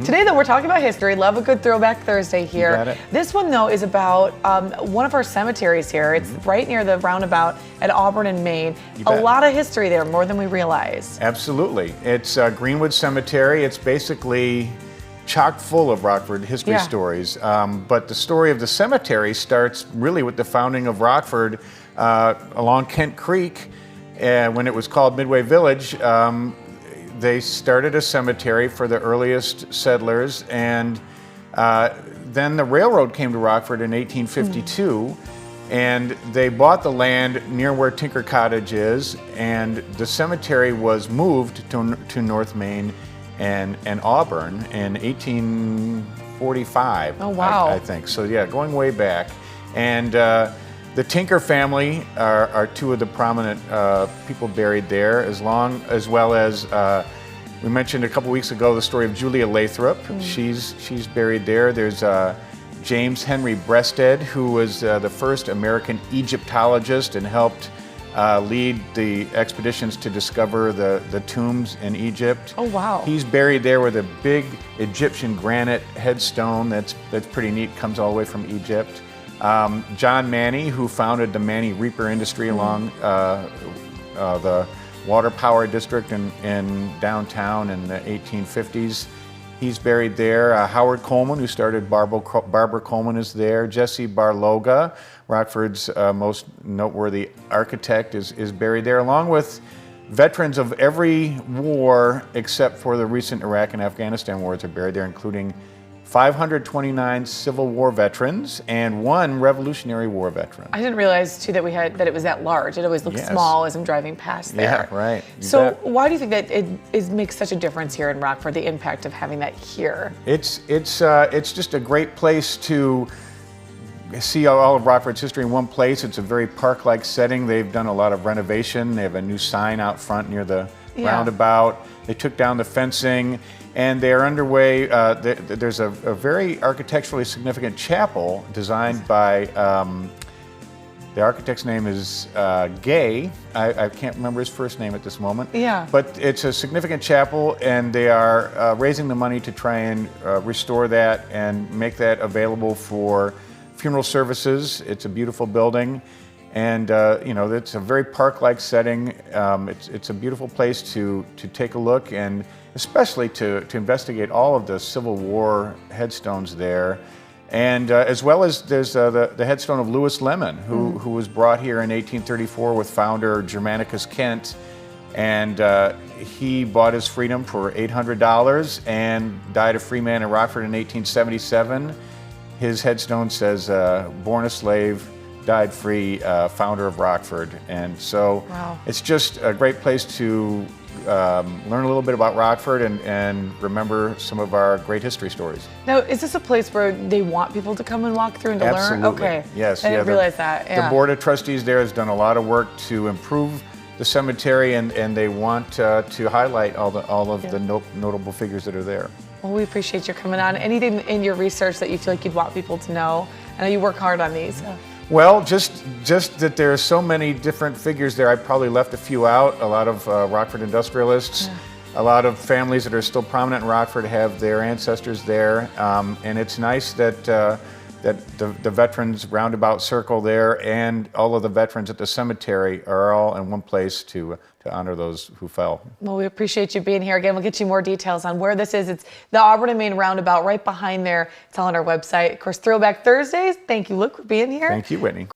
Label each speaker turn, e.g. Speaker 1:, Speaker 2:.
Speaker 1: Today, though, we're talking about history. Love a good Throwback Thursday here.
Speaker 2: You got it.
Speaker 1: This one, though, is about one of our cemeteries here. It's right near the roundabout at Auburn and Maine. A lot of history there, more than we realize.
Speaker 2: Absolutely. It's Greenwood Cemetery. It's basically chock full of Rockford history stories. But the story of the cemetery starts really with the founding of Rockford along Kent Creek. When it was called Midway Village, they started a cemetery for the earliest settlers, and then the railroad came to Rockford in 1852, and they bought the land near where Tinker Cottage is, and the cemetery was moved to North Main and Auburn in 1845.
Speaker 1: Oh, wow.
Speaker 2: I think. So yeah, going way back. And the Tinker family are two of the prominent people buried there, as well as we mentioned a couple weeks ago the story of Julia Lathrop. She's buried there. There's James Henry Breasted, who was the first American Egyptologist and helped lead the expeditions to discover the tombs in Egypt.
Speaker 1: Oh, wow.
Speaker 2: He's buried there with a big Egyptian granite headstone that's pretty neat, comes all the way from Egypt. John Manny, who founded the Manny Reaper industry along the water power district in downtown in the 1850s. He's buried there. Howard Coleman, who started Barbara Coleman, is there. Jesse Barloga, Rockford's most noteworthy architect, is buried there, along with veterans of every war except for the recent Iraq and Afghanistan wars are buried there, including 529 Civil War veterans and 1 Revolutionary War veteran.
Speaker 1: I didn't realize too that it was that large. It always looked small as I'm driving past there.
Speaker 2: Yeah, right.
Speaker 1: So why do you think that it makes such a difference here in Rockford, the impact of having that here?
Speaker 2: It's just a great place to see all of Rockford's history in one place. It's a very park-like setting. They've done a lot of renovation. They have a new sign out front near the roundabout. They took down the fencing, and they're underway. There's a very architecturally significant chapel designed by, the architect's name is Gay. I can't remember his first name at this moment.
Speaker 1: Yeah.
Speaker 2: But it's a significant chapel, and they are raising the money to try and restore that and make that available for funeral services. It's a beautiful building. And it's a very park-like setting. It's a beautiful place to take a look, and especially to investigate all of the Civil War headstones there. And as well as there's the headstone of Lewis Lemon, who was brought here in 1834 with founder Germanicus Kent. And he bought his freedom for $800 and died a free man in Rockford in 1877. His headstone says, born a slave, died free, founder of Rockford. And so it's just a great place to learn a little bit about Rockford and remember some of our great history stories.
Speaker 1: Now, is this a place where they want people to come and walk through and to learn?
Speaker 2: Absolutely.
Speaker 1: Okay.
Speaker 2: Yes.
Speaker 1: I didn't realize that.
Speaker 2: The Board of Trustees there has done a lot of work to improve the cemetery, and they want to highlight all of the notable figures that are there.
Speaker 1: Well, we appreciate you coming on. Anything in your research that you feel like you'd want people to know? I know you work hard on these.
Speaker 2: Well, just that there are so many different figures there. I probably left a few out. A lot of Rockford industrialists, a lot of families that are still prominent in Rockford have their ancestors there, and it's nice that the veterans roundabout circle there and all of the veterans at the cemetery are all in one place to honor those who fell.
Speaker 1: Well, we appreciate you being here. Again, we'll get you more details on where this is. It's the Auburn and Maine roundabout right behind there. It's all on our website. Of course, Throwback Thursdays. Thank you, Luke, for being here.
Speaker 2: Thank you, Whitney.